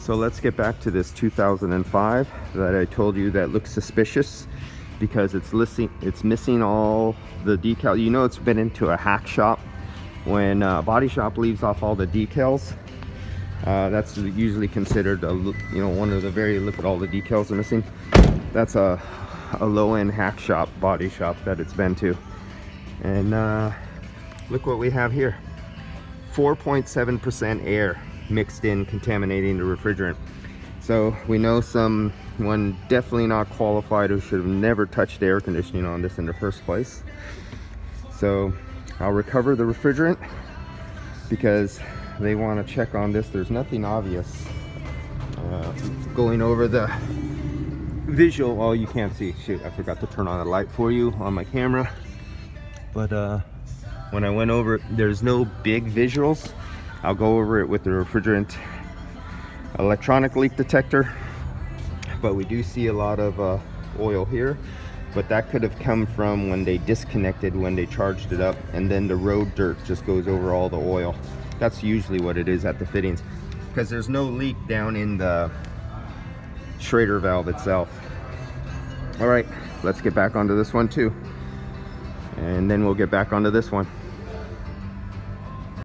So let's get back to this 2005 that I told you that looks suspicious because it's missing all the decal. You know, it's been into a hack shop. When a body shop leaves off all the decals, that's usually considered one of the very, look at all the decals are missing. That's a low-end hack shop, body shop that it's been to. And look what we have here. 4.7% air mixed in, contaminating the refrigerant. So we know someone definitely not qualified who should have never touched air conditioning on this in the first place. So I'll recover the refrigerant because they want to check on this. There's nothing obvious. Going over the visual, oh, you can't see. Shoot, I forgot to turn on the light for you on my camera. But when I went over it, there's no big visuals. I'll go over it with the refrigerant electronic leak detector, but we do see a lot of oil here, but that could have come from when they disconnected, when they charged it up, and then the road dirt just goes over all the oil. That's usually what it is at the fittings, because there's no leak down in the Schrader valve itself. All right, let's get back onto this one too, and then we'll get back onto this one.